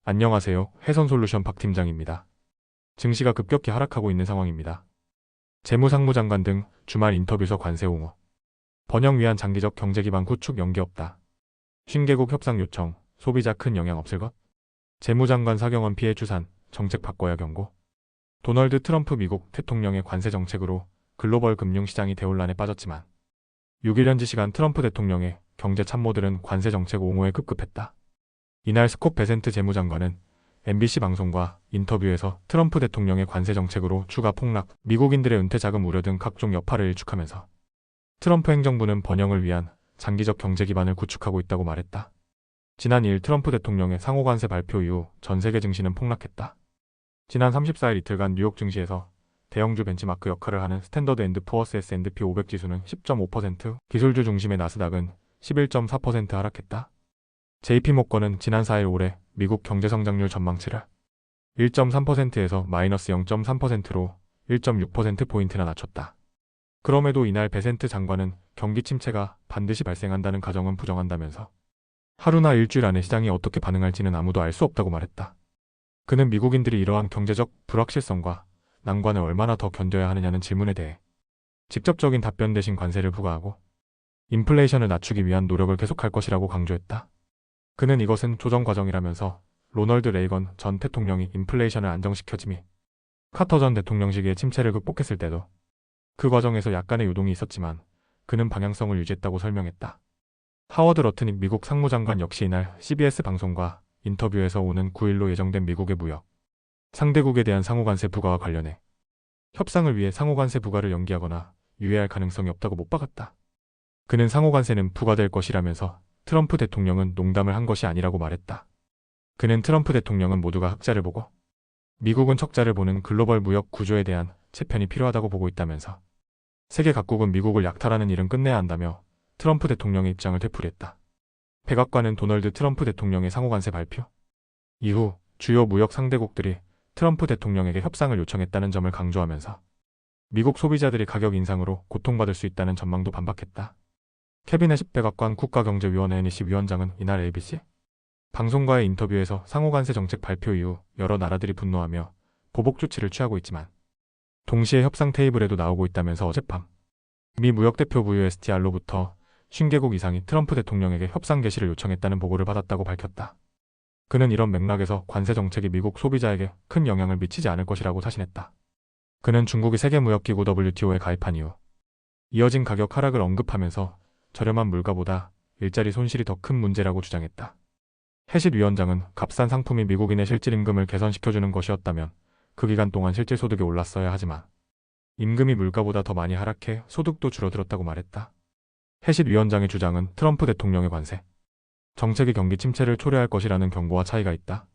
안녕하세요. 해선솔루션 박 팀장입니다. 증시가 급격히 하락하고 있는 상황입니다. 재무상무장관 등 주말 인터뷰에서 관세 옹호. 번영 위한 장기적 경제 기반 구축 연계 없다. 신개국 협상 요청, 소비자 큰 영향 없을 것. 재무장관 사경원 피해 추산, 정책 바꿔야 경고. 도널드 트럼프 미국 대통령의 관세 정책으로 글로벌 금융시장이 대혼란에 빠졌지만 6일 현지 시간 트럼프 대통령의 경제 참모들은 관세 정책 옹호에 급급했다. 이날 스콧 베센트 재무장관은 MBC 방송과 인터뷰에서 트럼프 대통령의 관세 정책으로 추가 폭락, 미국인들의 은퇴 자금 우려 등 각종 여파를 일축하면서 트럼프 행정부는 번영을 위한 장기적 경제 기반을 구축하고 있다고 말했다. 지난 2일 트럼프 대통령의 상호 관세 발표 이후 전 세계 증시는 폭락했다. 지난 34일 이틀간 뉴욕 증시에서 대형주 벤치마크 역할을 하는 스탠더드 앤드 푸어스 S&P 500 지수는 10.5%, 기술주 중심의 나스닥은 11.4% 하락했다. JP모건은 지난 4일 올해 미국 경제성장률 전망치를 1.3%에서 마이너스 0.3%로 1.6%포인트나 낮췄다. 그럼에도 이날 베센트 장관은 경기 침체가 반드시 발생한다는 가정은 부정한다면서 하루나 일주일 안에 시장이 어떻게 반응할지는 아무도 알 수 없다고 말했다. 그는 미국인들이 이러한 경제적 불확실성과 난관을 얼마나 더 견뎌야 하느냐는 질문에 대해 직접적인 답변 대신 관세를 부과하고 인플레이션을 낮추기 위한 노력을 계속할 것이라고 강조했다. 그는 이것은 조정 과정이라면서 로널드 레이건 전 대통령이 인플레이션을 안정시켜지미 카터 전 대통령 시기에 침체를 극복했을 때도 그 과정에서 약간의 요동이 있었지만 그는 방향성을 유지했다고 설명했다. 하워드 러트닉 미국 상무장관 역시 이날 CBS 방송과 인터뷰에서 오는 9일로 예정된 미국의 무역 상대국에 대한 상호관세 부과와 관련해 협상을 위해 상호관세 부과를 연기하거나 유예할 가능성이 없다고 못 박았다. 그는 상호관세는 부과될 것이라면서 트럼프 대통령은 농담을 한 것이 아니라고 말했다. 그는 트럼프 대통령은 모두가 흑자를 보고 미국은 척자를 보는 글로벌 무역 구조에 대한 재편이 필요하다고 보고 있다면서 세계 각국은 미국을 약탈하는 일은 끝내야 한다며 트럼프 대통령의 입장을 되풀이했다. 백악관은 도널드 트럼프 대통령의 상호관세 발표 이후 주요 무역 상대국들이 트럼프 대통령에게 협상을 요청했다는 점을 강조하면서 미국 소비자들이 가격 인상으로 고통받을 수 있다는 전망도 반박했다. 캐비넷 백악관 국가경제위원회 NEC 위원장은 이날 ABC 방송과의 인터뷰에서 상호관세 정책 발표 이후 여러 나라들이 분노하며 보복 조치를 취하고 있지만 동시에 협상 테이블에도 나오고 있다면서 어젯밤 미 무역대표부 USTR로부터 50개국 이상이 트럼프 대통령에게 협상 개시를 요청했다는 보고를 받았다고 밝혔다. 그는 이런 맥락에서 관세 정책이 미국 소비자에게 큰 영향을 미치지 않을 것이라고 자신했다. 그는 중국이 세계무역기구 WTO에 가입한 이후 이어진 가격 하락을 언급하면서 저렴한 물가보다 일자리 손실이 더 큰 문제라고 주장했다. 해시 위원장은 값싼 상품이 미국인의 실질 임금을 개선시켜주는 것이었다면 그 기간 동안 실질 소득이 올랐어야 하지만 임금이 물가보다 더 많이 하락해 소득도 줄어들었다고 말했다. 해시 위원장의 주장은 트럼프 대통령의 관세 정책이 경기 침체를 초래할 것이라는 경고와 차이가 있다.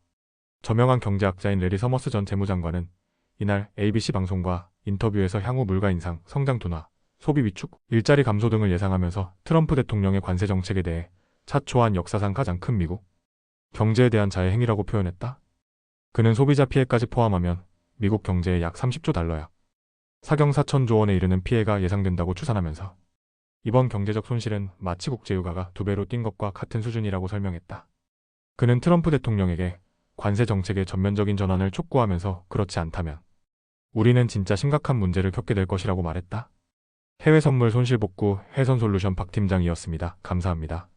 저명한 경제학자인 레리 서머스 전 재무장관은 이날 ABC 방송과 인터뷰에서 향후 물가 인상, 성장 둔화, 소비 위축, 일자리 감소 등을 예상하면서 트럼프 대통령의 관세 정책에 대해 차초한 역사상 가장 큰 미국 경제에 대한 자해 행위라고 표현했다. 그는 소비자 피해까지 포함하면 미국 경제에 약 30조 달러약 사경 4천조 원에 이르는 피해가 예상된다고 추산하면서 이번 경제적 손실은 마치 국제유가가 2배로 뛴 것과 같은 수준이라고 설명했다. 그는 트럼프 대통령에게 관세 정책의 전면적인 전환을 촉구하면서 그렇지 않다면 우리는 진짜 심각한 문제를 겪게 될 것이라고 말했다. 해외 선물 손실복구 해선솔루션 박 팀장이었습니다. 감사합니다.